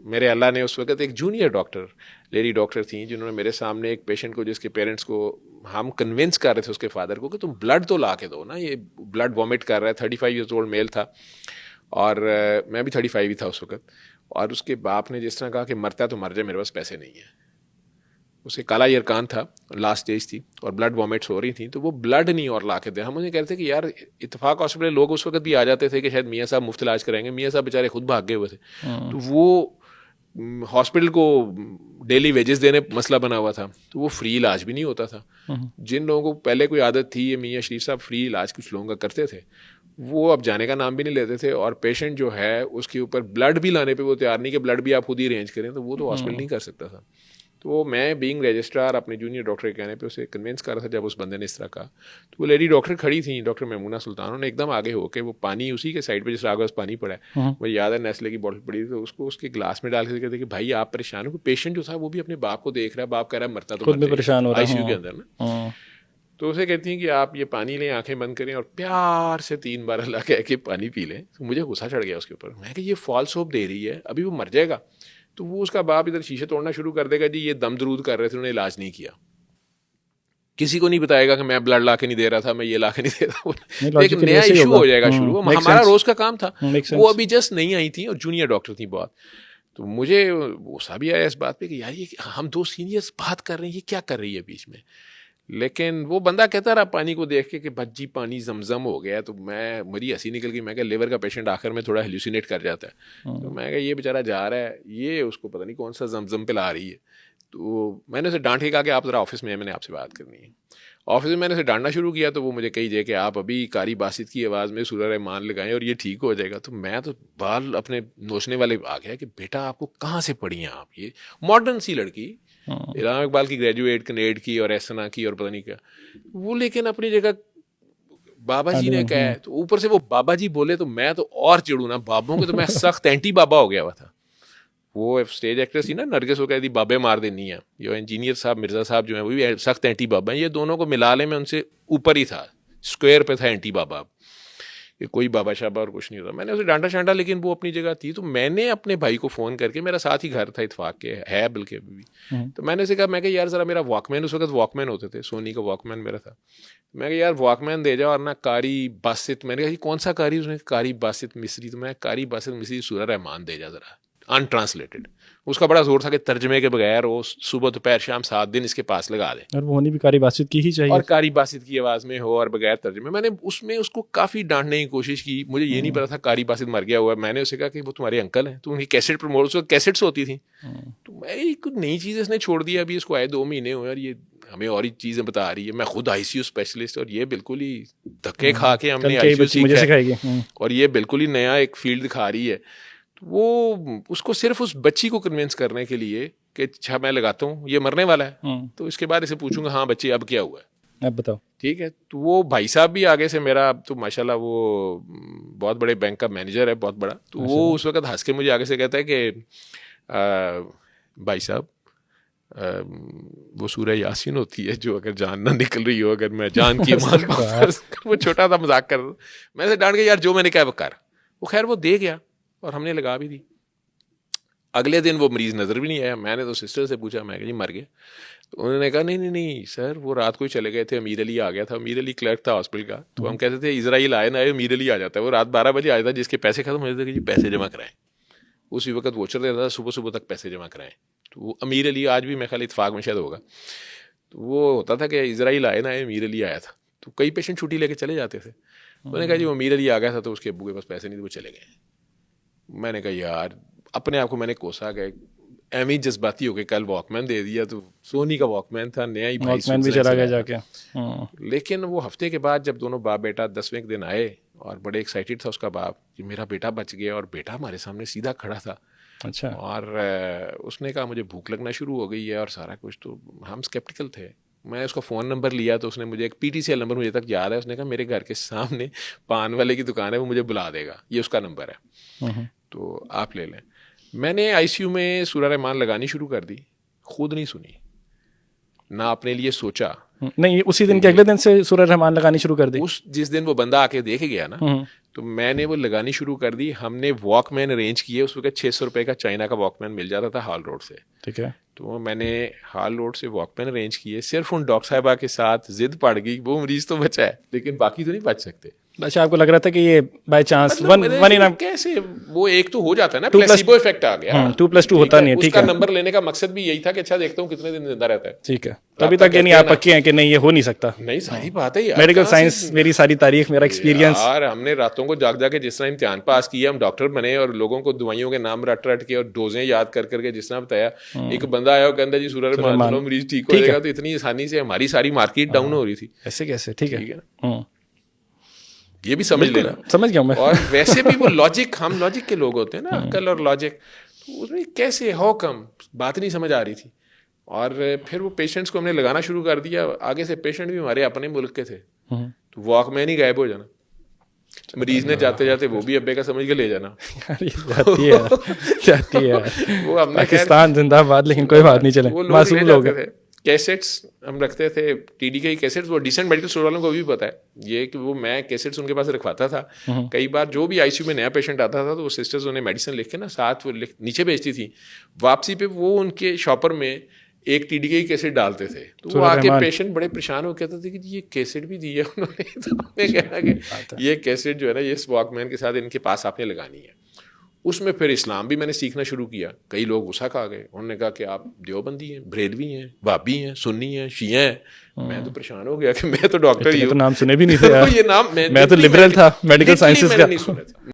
मेरे अल्लाह ने उस वक्त एक जूनियर डॉक्टर, लेडी डॉक्टर थी, जिन्होंने मेरे सामने एक पेशेंट को, जिसके पेरेंट्स को हम कन्विंस कर रहे थे उसके फादर को कि तुम ब्लड तो ला के दो ना, ये ब्लड वॉमिट कर रहा है। 35 ईयर्स ओल्ड मेल था और मैं भी 35 ही था उस वक्त। और उसके बाप ने जिस तरह कहा कि मरता है तो मर जाए, मेरे पास पैसे नहीं है। उसे काला यरकान था, लास्ट स्टेज थी और ब्लड वॉमिट्स हो रही थी, तो वो ब्लड नहीं और ला के दे। हम उन्हें कहते थे कि यार इत्तेफाक हॉस्पिटल लोग उस वक्त भी आ जाते थे कि शायद मियाँ साहब मुफ्त इलाज कराएंगे, मियाँ साहब बेचारे खुद भाग गए हुए थे। तो वो हॉस्पिटल को डेली वेजेस देने मसला बना हुआ था, तो वो फ्री इलाज भी नहीं होता था। जिन लोगों को पहले कोई आदत थी, ये मियाँ शरीफ साहब फ्री इलाज कुछ लोगों का करते थे, वो अब जाने का नाम भी नहीं लेते थे। और पेशेंट जो है उसके ऊपर ब्लड भी लाने पे वो तैयार नहीं कि ब्लड भी आप खुद ही अरेंज करें, तो वो तो हॉस्पिटल नहीं कर सकता था। तो मैं बीइंग रजिस्ट्रार अपने जूनियर डॉक्टर के कहने पे उसे कन्विंस कर रहा था। जब उस बंदे ने इस तरह कहा तो वो लेडी डॉक्टर खड़ी थी, डॉक्टर मेमूना सुल्तान, उन्होंने एकदम आगे होके वो पानी उसी के साइड पे जिस आगे पानी पड़ा है, मुझे याद है नेस्ले की बॉटल पड़ी थी, तो उसको उसके ग्लास में डाल के कहते कि भाई आप परेशान हो। पेशेंट जो था वो भी अपने बाप को देख रहा है, बाप कह रहा है मरता तो परेशान हो रहा है आईसीयू के अंदर ना। तो उसे कहती हैं कि आप ये पानी लें, आंखें बंद करें और प्यार से 3 बार अल्लाह कह के पानी पी लें। तो मुझे गुस्सा चढ़ गया उसके ऊपर। मैं कि ये फॉल्स होप दे रही है, अभी वो मर जाएगा। तो वो उसका बाप इधर शीशे तोड़ना शुरू कर देगा, जी ये दम दरूद कर रहे थे, उन्होंने इलाज नहीं किया। किसी को नहीं बताएगा कि मैं ब्लड ला के नहीं दे रहा था, मैं ये ला के नहीं दे रहा था। एक नया इशू हो जाएगा शुरू। हमारा रोज का काम था, वो अभी जस्ट नहीं आई थी और जूनियर डॉक्टर थी बहुत। तो मुझे गुस्सा भी आया इस बात पे कि यार ये हम 2 सीनियर्स बात कर रहे हैं, ये क्या कर रही है बीच में। लेकिन वो बंदा कहता रहा पानी को देख के कि भज्जी पानी जमजम हो गया। तो मेरी हंसी निकल गई। मैं क्या लिवर का पेशेंट आखिर में थोड़ा हेल्यूसिनेट कर जाता है। तो मैं क्या ये बेचारा जा रहा है, ये उसको पता नहीं कौन सा जमजम पिला रही है। तो मैंने उसे डांट के कहा कि आप ज़रा ऑफिस में, मैंने आपसे बात करनी है। ऑफिस में मैंने उसे डांटना शुरू किया तो वो मुझे कही जाए कि आप अभी कारी बासित की आवाज़ में सूरह रहमान लगाएं और ये ठीक हो जाएगा। तो मैं तो बाल अपने नोचने वाले आ गया कि बेटा आपको कहाँ से पढ़ी हैं आप, ये मॉडर्न सी लड़की, इलामा इकबाल की ग्रेजुएट, कनेड की और एसना की और पता नहीं क्या, वो लेकिन अपनी जगह बाबा जी ने कहा है। तो ऊपर से वो बाबा जी बोले तो मैं तो और चिड़ू ना, बाबों के तो मैं सख्त एंटी बाबा हो गया हुआ था। वो स्टेज एक्ट्रेस थी ना नरगिस, वो कहती बाबे मार देनी है। ये इंजीनियर साहब मिर्जा साहब जो है वो भी सख्त एंटी बाबा हैं। ये दोनों को मिला ले मैं उनसे ऊपर ही था, स्क्वायर पे था एंटी बाबा, कि कोई बाबा शाबा और कुछ नहीं होता। मैंने उसे डांटा शांटा, लेकिन वो अपनी जगह थी। तो मैंने अपने भाई को फ़ोन करके, मेरा साथ ही घर था इत्तेफाक के, है बल्कि अभी भी, तो मैंने उसे कहा, मैं यार ज़रा मेरा वॉकमैन, उस वक्त वॉकमैन होते थे, सोनी का वॉकमैन मेरा था, मैं यार वॉकमैन दे जाओ और ना कारी बासित, मैंने कहा कौन सा कारी, उसने कारी बासित मिस्री, तो मैं कारी बासित मिस्री सूरह रहमान दे जा ज़रा, अनट्रांसलेटेड। उसका बड़ा जोर था कि तर्जमे के बगैर वो सुबह दोपहर शाम 7 दिन इसके पास लगा दे, और वो होनी भी कारी बासित की ही चाहिए, और कारी बासित की आवाज़ में हो और बगैर तर्जमे। मैंने उसमें उसको काफ़ी डांटने की कोशिश की। मुझे ये नहीं पता था कारी बासित मर गया हुआ है। मैंने उसे कहा कि वो तुम्हारे अंकल हैं, तो उनकी कैसेट प्रमोट, उसको कैसेट्स होती थी। तो मैं एक नई चीज़ इसने छोड़ दिया, अभी इसको आए 2 महीने हुए और ये हमें और ही चीज़ें बता रही है। मैं खुद आईसीयू स्पेशलिस्ट, और ये बिल्कुल ही धक्के खा के हमने आईसीयू सीखा है और ये बिल्कुल ही नया एक फील्ड दिखा रही है। वो उसको सिर्फ उस बच्ची को कन्विंस करने के लिए कि अच्छा मैं लगाता हूँ, ये मरने वाला है, तो इसके बाद इसे पूछूंगा हाँ बच्ची अब क्या हुआ है, अब बताओ। ठीक है। तो वो भाई साहब भी आगे से मेरा, अब तो माशाल्लाह वो बहुत बड़े बैंक का मैनेजर है, बहुत बड़ा। तो वो उस वक्त हंस के मुझे आगे से कहता है कि भाई साहब वो सूरह यासीन होती है जो अगर जान ना निकल रही हो, अगर मैं जान की मान वो छोटा सा मजाक कर रहा, मैंने डांट के यार जो मैंने कहा वो कर। वो खैर वो दे गया और हमने लगा भी दी। अगले दिन वो मरीज़ नज़र भी नहीं आया। मैंने तो सिस्टर से पूछा, मैं जी मर गया? तो उन्होंने कहा नहीं नहीं नहीं सर, वो रात को ही चले गए थे, अमीर अली आ गया था। अमीर अली क्लर्क था हॉस्पिटल का। तो हम कहते थे इजराइल आए ना आए, अमीर अली आ जाता है। वो रात 12 बजे आ जाता है, जिसके पैसे खत्म हो जाते थे कि पैसे जमा कराएं। उसी वक्त वोचर देता था, सुबह सुबह तक पैसे जमा कराएं। तो वो अमीर अली आज भी मेरे ख्याल इत्तेफाक में शायद होगा। तो वो होता था कि इजराइल आए ना आए, अमीर अली आया था। तो कई पेशेंट छुट्टी लेके चले जाते थे। उन्होंने कहा जी वो अमीर अली आ गया था, तो उसके अब्बू के पास पैसे नहीं थे, वो चले गए। मैंने कहा यार, अपने आप को मैंने कोसा गया, एम ही जज्बाती हो गए। कल वॉकमैन दे दिया, तो सोनी का वॉकमैन था, नया ही भाई वॉकमैन भी चला गया जाके। लेकिन वो हफ्ते के बाद जब दोनों बाप बेटा 10वें दिन आए और बड़े एक्साइटेड था उसका बाप कि मेरा बेटा बच गया, और बेटा हमारे सामने सीधा खड़ा था। अच्छा। और उसने कहा मुझे भूख लगना शुरू हो गई है और सारा कुछ। तो हम स्केप्टिकल थे। मैं उसका फ़ोन नंबर लिया तो उसने मुझे एक PTCL नंबर मुझे तक याद है। उसने कहा मेरे घर के सामने पान वाले की दुकान है, वो मुझे बुला देगा, ये उसका नंबर है, तो आप ले लें। मैंने आईसीयू में सूरह रहमान लगानी शुरू कर दी, खुद नहीं सुनी, ना अपने लिए सोचा नहीं, उसी दिन के अगले दिन से सूरह रहमान लगानी शुरू कर दी? उस जिस दिन वो बंदा आके देख गया ना, तो मैंने वो लगानी शुरू कर दी। हमने वॉकमैन अरेंज किए, उस वक्त 600 रुपए का चाइना का वॉकमैन मिल जाता था हॉल रोड से। ठीक है। तो मैंने हॉल रोड से वॉकमैन अरेंज किए। सिर्फ उन डॉक्टर साहिबा के साथ जिद पड़ गई, वो मरीज तो बचा है लेकिन बाकी तो नहीं बच सकते। अच्छा, आपको लग रहा था कि ये बाय चांस वन इन कैसे वो एक तो हो जाता है ना, प्लेसिबो इफेक्ट आ गया। 2+2 होता नहीं है। ठीक है, है। उसका नंबर लेने का मकसद भी यही था कि अच्छा देखता हूँ कितने दिन जिंदा रहता है। ठीक है, तभी तक यानी आप पक्के हैं कि नहीं ये हो नहीं सकता? नहीं, सारी बात है यार, मेडिकल साइंस मेरी सारी तारीख, मेरा एक्सपीरियंस। यार हमने रातों को जाग जाके जिस तरह इम्तिहान पास किया, हम डॉक्टर बने और लोगों को दवाइयों के नाम रट रट के और डोजें याद कर करके जिस तरह बताया। एक बंदा आया और कहता जी सूरह रहमान मरीज ठीक हो जाएगा, तो इतनी आसानी से हमारी सारी मार्केट डाउन हो रही थी। ऐसे कैसे? ठीक है, ये भी समझ लेना। समझ गया मैं। और वैसे भी वो लॉजिक, हम लॉजिक के लोग होते हैं ना, अक्ल और लॉजिक, तो उसमें कैसे हाउ कम बात नहीं समझ आ रही थी। और फिर वो पेशेंट्स को हमने लगाना शुरू कर दिया। आगे से पेशेंट भी हमारे अपने मुल्क के थे, तो वॉकमैन ही गायब हो जाना, मरीज ने जाते जाते वो भी अब्बे का समझ के ले जाना। जाती है वो हमने पाकिस्तान जिंदाबाद, लेकिन कोई बात नहीं, चले मासूम लोग हैं। कैसेट्स हम रखते थे, टीडी के कैसेट्स, वो डिसेंट मेडिकल स्टोर वालों को भी पता है ये कि वो मैं कैसेट्स उनके पास रखवाता था। कई बार जो भी आईसीयू में नया पेशेंट आता था तो वो सिस्टर्स उन्हें मेडिसिन लिख के ना साथ वो नीचे भेजती थी। वापसी पे वो उनके शॉपर में एक टीडी के कैसेट डालते थे, तो वो आके पेशेंट बड़े परेशान हो कहते थे कि ये कैसेट भी दी है उन्होंने। तो हमने कहा कि ये कैसेट जो है ना, ये वॉकमैन के साथ इनके पास आपने लगानी है। उसमें फिर इस्लाम भी मैंने सीखना शुरू किया। कई लोग गुस्सा खा गए, उन्होंने कहा कि आप देवबंदी हैं, बरेलवी हैं, वाबी हैं, सुन्नी हैं, शिया हैं। मैं तो परेशान हो गया कि मैं तो डॉक्टर ही हूँ, तो नाम सुने भी नहीं थे यार। ये नाम मैं तो लिबरल था मेडिकल साइंसेस का। नहीं सुना था।